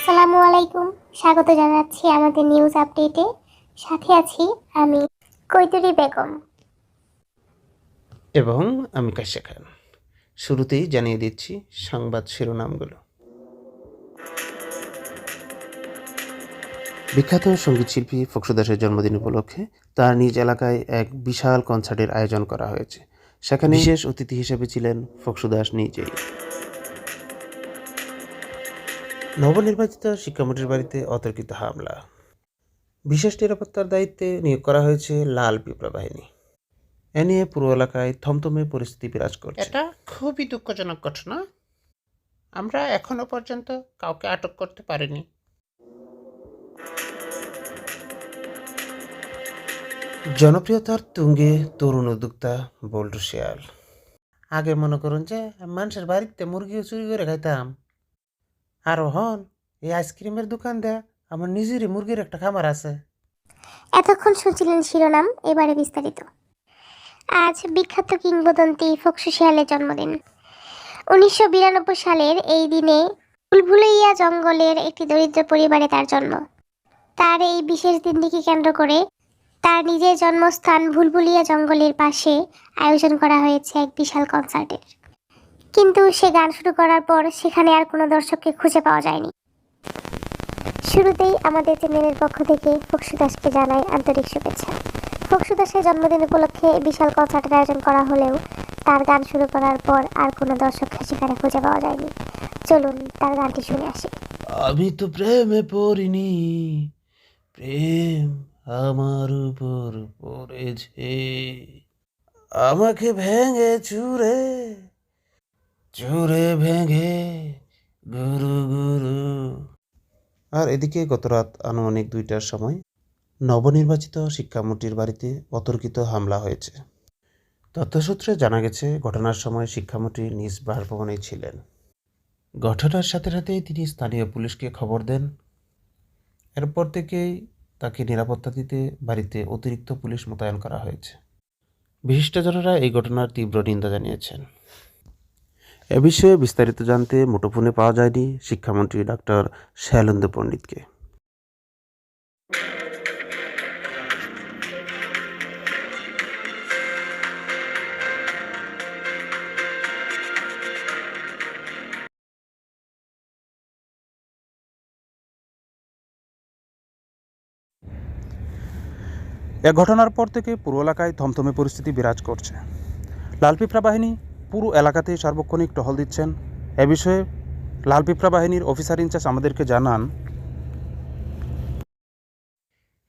আসসালামু আলাইকুম, স্বাগত জানাচ্ছি আমাদের নিউজ আপডেটে। সাথে আছি আমি কৈতুরী বেগম এবং আমি কাশ্যা খান। শুরুতেই জানিয়ে দিচ্ছি সংবাদ শিরোনামগুলো। বিখ্যাত সঙ্গীতশিল্পী ফখরুল দাসের জন্মদিন উপলক্ষে তার নিজ এলাকায় এক বিশাল কনসার্টের আয়োজন করা হয়েছে। সেখানে বিশেষ অতিথি হিসেবে ছিলেন ফখরুল দাস নিজেই। নবনির্বাচিত শিক্ষামন্ত্রীর বাড়িতে অতর্কিত হামলা, বিশেষ নিরাপত্তার দায়িত্বে নিয়োগ করা হয়েছে লাল পিঁপড়া বাহিনী। এ নিয়ে পুরো এলাকায় থমথমে পরিস্থিতি বিরাজ করছে। এটা খুবই দুঃখজনক ঘটনা। আমরা এখনো পর্যন্ত কাউকে আটক করতে পারিনি। জনপ্রিয়তার তুঙ্গে তরুণ উদ্যোক্তা বল্টু শেয়াল। আগে মনে করুন যে মানুষের বাড়িতে মুরগিও চুরি করে খাইতাম, আর হন এই আইসক্রিমের দোকান দেয়া আমার নিজেরই মুরগির একটা খামার আছে। এতক্ষণ শুনছিলেন শিরোনাম, এবারে বিস্তারিত। আজ বিখ্যাত কিংবদন্তি ফখরুল শিয়ালের জন্মদিন। 1992 সালের এই দিনে ভুলভুলাইয়া জঙ্গলের একটি দরিদ্র পরিবারে তার জন্ম। তার এই বিশেষ দিনটিকে কেন্দ্র করে তার নিজের জন্মস্থান ভুলভুলিয়া জঙ্গলের পাশে আয়োজন করা হয়েছে এক বিশাল কনসার্টের। কিন্তু সে গান শুরু করার পর সেখানে আর কোনো দর্শককে খুঁজে পাওয়া যায়নি। শুরুতেই আমাদের চ্যানেলের পক্ষ থেকে ফখরুল দাসকে জানাই আন্তরিক শুভেচ্ছা। ফখরুল দাসের জন্মদিন উপলক্ষে বিশাল কনসার্টের আয়োজন করা হলেও তার গান শুরু করার পর আর কোনো দর্শককে সেখানে খুঁজে পাওয়া যায়নি। চলুন তার গানটি শুনে আসি। আমি তো প্রেমে পড়িনি, প্রেম আমার উপর পড়েছে, আমাকে ভেঙে চুরে চুরে ভেঙে গুরু গুরু। আর এদিকে গতরাত আনুমানিক 2টার সময় নবনির্বাচিত শিক্ষামন্ত্রীর বাড়িতে অতর্কিত হামলা হয়েছে। তথ্যসূত্রে জানা গেছে ঘটনার সময় শিক্ষামন্ত্রী নিজ বাসভবনেই ছিলেন। ঘটনার সাথে সাথেই তিনি স্থানীয় পুলিশকে খবর দেন। এরপর থেকেই তাকে নিরাপত্তা দিতে বাড়িতে অতিরিক্ত পুলিশ মোতায়েন করা হয়েছে। বিশিষ্টজনেরা এই ঘটনার তীব্র নিন্দা জানিয়েছেন। এ বিষয়ে বিস্তারিত জানতে মুঠোফোনে পাওয়া যায়নি শিক্ষামন্ত্রী ডক্টর শৈলেন্দ্র পণ্ডিতকে। এ ঘটনার পর থেকে পুরো এলাকায় থমথমে পরিস্থিতি বিরাজ করছে। লাল পিঁপড়া বাহিনী পুরো এলাকাতে সার্বক্ষণিক টহল দিচ্ছেন। এ বিষয়ে লাল পিঁপড়া বাহিনীর অফিসার ইনচার্জ আমাদেরকে জানান,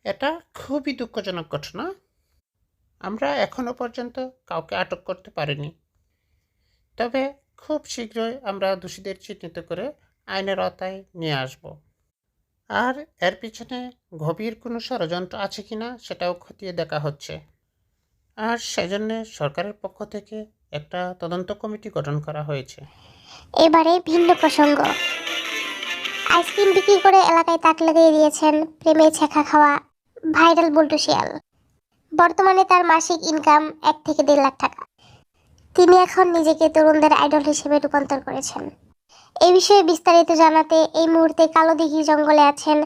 এটা খুবই দুঃখজনক ঘটনা। আমরা এখনো পর্যন্ত কাউকে আটক করতে পারিনি, তবে খুব শীঘ্রই আমরা দোষীদের চিহ্নিত করে আইনের আওতায় নিয়ে আসব। আর এর পিছনে গভীর কোনো ষড়যন্ত্র আছে কিনা সেটাও খতিয়ে দেখা হচ্ছে। আর সেজন্য সরকারের পক্ষ থেকে একটা তদন্ত কমিটি গঠন করা হয়েছে। এবারে ভিন্ন প্রসঙ্গ। আইসক্রিম বিক্রি করে এলাকায় তাক লাগিয়ে দিয়েছেন প্রেমে ছেঁকা খাওয়া ভাইরাল বল্টু শিয়াল। বর্তমানে তার মাসিক ইনকাম 1 থেকে 1.5 লাখ টাকা। তিনি এখন নিজেকে তরুণদের আইডল হিসেবে রূপান্তর করেছেন। এই বিষয়ে বিস্তারিত জানাতে এই মুহূর্তে কালোদিঘি জঙ্গলে আছেন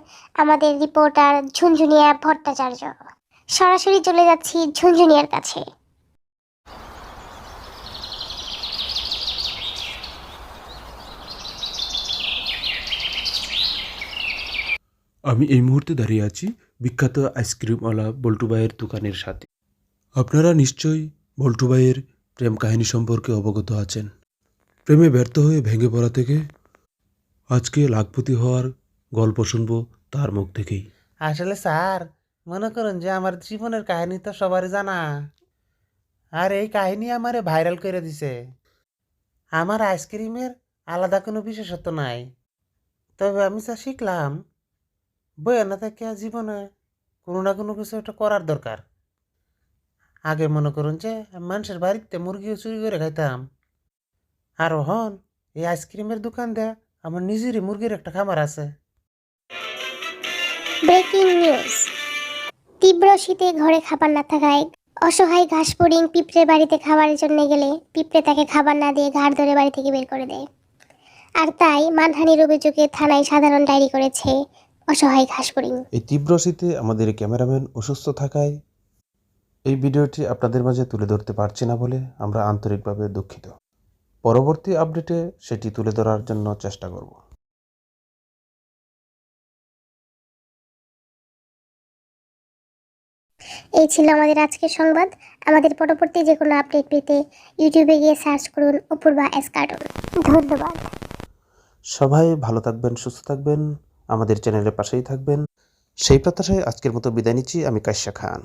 আমাদের রিপোর্টার ঝুনঝুনিয়া ভট্টাচার্য। সরাসরি চলে যাচ্ছি ঝুনঝুনিয়ার কাছে। আমি এই মুহূর্তে দাঁড়িয়ে আছি বিখ্যাত আইসক্রিমওয়ালা বল্টু ভাইয়ের দোকানের সাথে। আপনারা নিশ্চয়ই বল্টু ভাইয়ের প্রেম কাহিনী সম্পর্কে অবগত আছেন। প্রেমে ব্যর্থ হয়ে ভেঙে পড়া থেকে আজকে লাখপতি হওয়ার গল্প শুনব তার মুখ থেকেই। আসলে স্যার, মনে করুন যে আমার জীবনের কাহিনী তো সবারই জানা, আর এই কাহিনী আমারে ভাইরাল করে দিছে। আমার আইসক্রিমের আলাদা কোনো বিশেষত্ব নাই, তবে আমি যা শিখলাম বইয়ে না থেকে জীবনে কোনো না কোনো কিছু একটা করার দরকার। আগে মনে করুন যে মানুষের বাড়িতে মুরগিও চুরি করে খাইতাম, আর হন এই আইসক্রিমের দোকান দেয়া আমার নিজেরই মুরগির একটা খামার আছে। Breaking news. তীব্র শীতে ঘরে খাবার না থাকায় অসহায় ঘাসফড়িং পিঁপড়ের বাড়িতে খাবারের জন্য গেলে পিঁপড়ে তাকে খাবার না দিয়ে ঘাড় ধরে বাড়ি থেকে বের করে দেয়। আর তাই মানহানির অভিযোগে থানায় সাধারণ ডায়েরি করেছে অসহায় ঘাসফড়িং। এই তীব্র শীতে আমাদের ক্যামেরাম্যান অসুস্থ থাকায় এই ভিডিওটি আপনাদের মাঝে তুলে ধরতে পারছি না বলে আমরা আন্তরিকভাবে দুঃখিত। পরবর্তী আপডেটে সেটি তুলে ধরার জন্য চেষ্টা করব। এই ছিল আমাদের আজকের সংবাদ। আমাদের পরবর্তী যে কোনো আপডেট পেতে ইউটিউবে গিয়ে সার্চ করুন অপূর্বা এস কার্টুন। ধন্যবাদ। সবাই ভালো থাকবেন, সুস্থ থাকবেন, আমাদের চ্যানেলের পাশেই থাকবেন, সেই প্রত্যাশায় আজকের মতো বিদায় নিচ্ছি। আমি কাশ্যা খান।